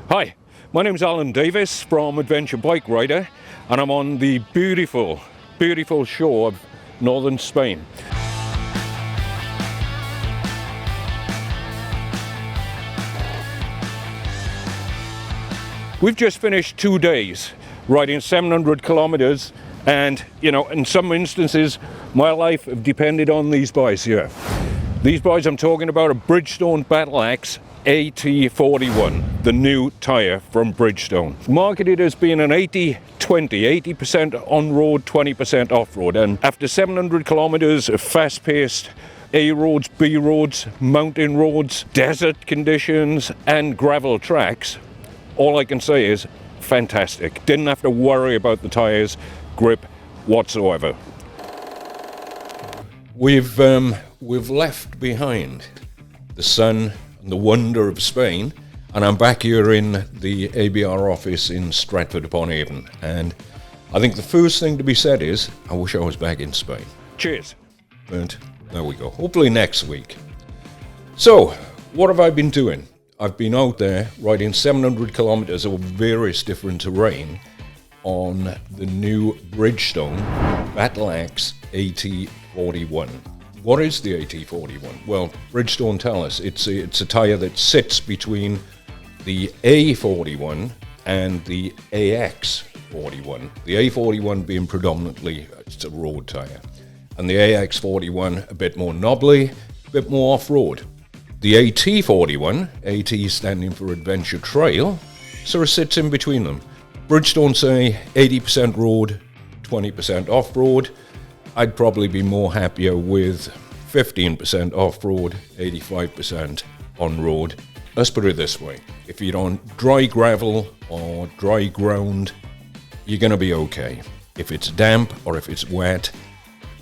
Hi, my name is Alan Davis from Adventure Bike Rider, and I'm on the beautiful, beautiful shore of northern Spain. We've just finished 2 days riding 700 kilometers, and in some instances my life have depended on these bikes here. These bikes I'm talking about are Bridgestone Battlax AT41, the new tyre from Bridgestone. Marketed as being an 80-20, 80% on-road, 20% off-road, and after 700 kilometers of fast-paced A roads, B roads, mountain roads, desert conditions and gravel tracks, all I can say is fantastic. Didn't have to worry about the tyres, grip whatsoever. We've left behind the sun and the wonder of Spain, and I'm back here in the ABR office in Stratford-upon-Avon, and I think the first thing to be said is I wish I was back in Spain. Cheers. But there we go. Hopefully next week. So, what have I been doing? I've been out there riding 700 kilometers over various different terrain on the new Bridgestone Battlax AT41. What is the AT41? Well, Bridgestone tell us it's a tyre that sits between the A41 and the AX41. The A41 being predominantly, it's a road tyre, and the AX41 a bit more knobbly, a bit more off-road. The AT41, AT standing for Adventure Trail, sort of sits in between them. Bridgestone say 80% road, 20% off-road. I'd probably be more happier with 15% off-road, 85% on-road. Let's put it this way. If you're on dry gravel or dry ground, you're going to be okay. If it's damp or if it's wet,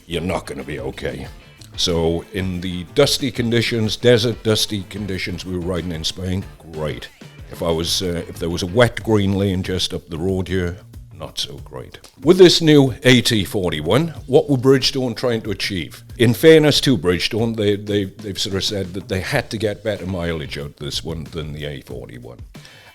you're not going to be okay. So in the dusty conditions, desert dusty conditions we were riding in Spain, great. If there was a wet green lane just up the road here, not so great. With this new AT41, what were Bridgestone trying to achieve? In fairness to Bridgestone, they've sort of said that they had to get better mileage out of this one than the A41.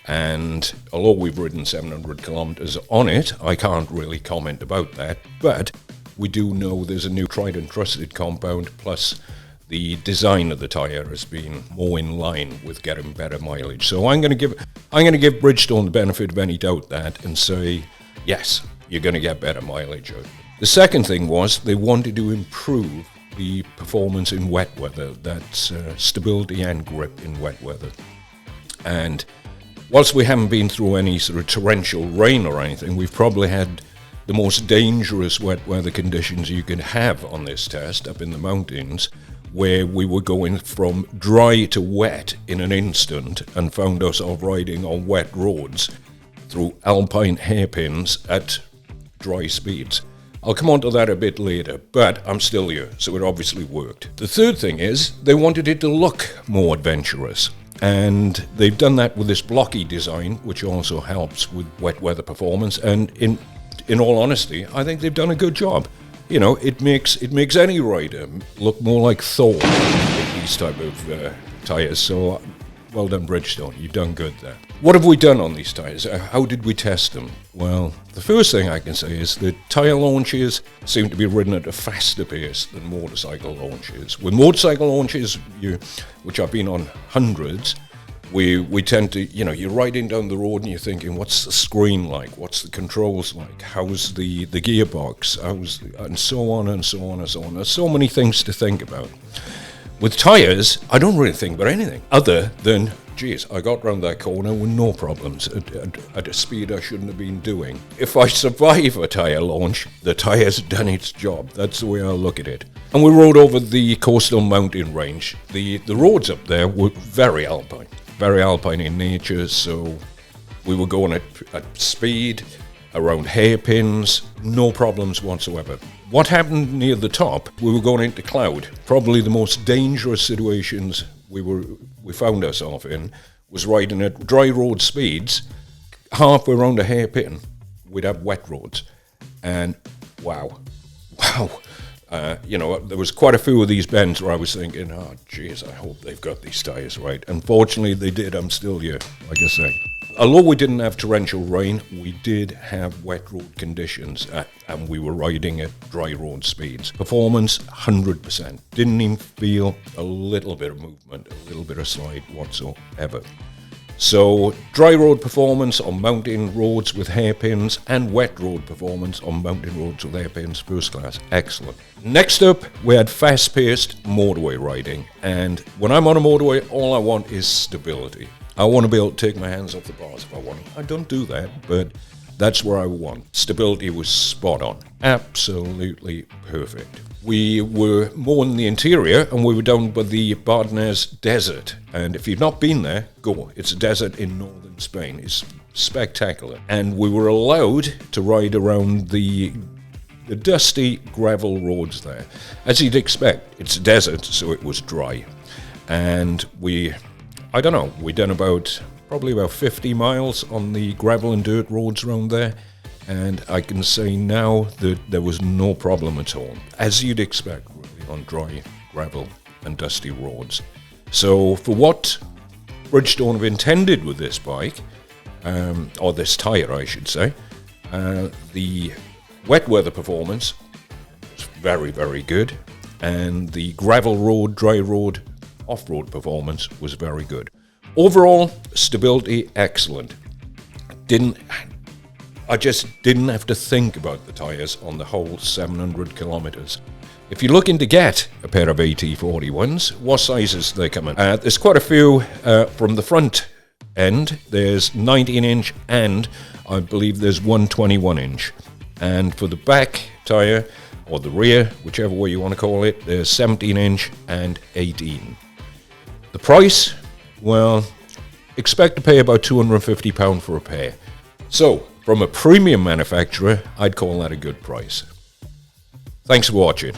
And although we've ridden 700 kilometers on it, I can't really comment about that, but we do know there's a new tried and trusted compound, plus the design of the tyre has been more in line with getting better mileage. So I'm going to give Bridgestone the benefit of any doubt that and say, yes, you're going to get better mileage out of it. The second thing was they wanted to improve the performance in wet weather, that's stability and grip in wet weather. And whilst we haven't been through any sort of torrential rain or anything, we've probably had the most dangerous wet weather conditions you can have on this test up in the mountains, where we were going from dry to wet in an instant and found ourselves riding on wet roads through alpine hairpins at dry speeds. I'll come on to that a bit later, but I'm still here, so it obviously worked. The third thing is they wanted it to look more adventurous, and they've done that with this blocky design, which also helps with wet weather performance, and in all honesty, I think they've done a good job. You know, it makes any rider look more like Thor with these type of tyres. So, well done, Bridgestone. You've done good there. What have we done on these tyres? How did we test them? Well, the first thing I can say is that tyre launches seem to be ridden at a faster pace than motorcycle launches. With motorcycle launches, which I've been on hundreds, we tend to, you're riding down the road and you're thinking, what's the screen like? What's the controls like? How's the gearbox? And so on and so on and so on. There's so many things to think about. With tyres, I don't really think about anything other than, geez, I got round that corner with no problems at a speed I shouldn't have been doing. If I survive a tyre launch, the tyre's done its job. That's the way I look at it. And we rode over the coastal mountain range. The roads up there were very alpine in nature, so we were going at speed, around hairpins, no problems whatsoever. What happened near the top, we were going into cloud. Probably the most dangerous situations we found ourselves in was riding at dry road speeds. Halfway around a hairpin, we'd have wet roads. And wow. There was quite a few of these bends where I was thinking, oh, geez, I hope they've got these tyres right. Unfortunately, they did. I'm still here, like I say. although we didn't have torrential rain, we did have wet road conditions, and we were riding at dry road speeds. Performance, 100%. Didn't even feel a little bit of movement, a little bit of slide whatsoever. So, dry road performance on mountain roads with hairpins and wet road performance on mountain roads with hairpins, first class. Excellent. Next up, we had fast-paced motorway riding. And when I'm on a motorway, all I want is stability. I want to be able to take my hands off the bars if I want to. I don't do that, but that's where I want. Stability was spot on. Absolutely perfect. We were more in the interior, and we were down by the Bardeners Desert. And if you've not been there, go. It's a desert in northern Spain. It's spectacular. And we were allowed to ride around the dusty gravel roads there. As you'd expect, it's a desert, so it was dry. And we done probably about 50 miles on the gravel and dirt roads around there. And I can say now that there was no problem at all, as you'd expect, really, on dry gravel and dusty roads. So for what Bridgestone have intended with this bike, or this tyre, I should say, the wet weather performance was very, very good, and the gravel road, dry road, off-road performance was very good. Overall, stability, excellent. I just didn't have to think about the tyres on the whole 700 kilometres. If you're looking to get a pair of AT41s, what sizes they come in? There's quite a few from the front end. There's 19-inch and I believe there's 121-inch. And for the back tyre, or the rear, whichever way you want to call it, there's 17-inch and 18. The price? Well, expect to pay about £250 for a pair. So, from a premium manufacturer, I'd call that a good price. Thanks for watching.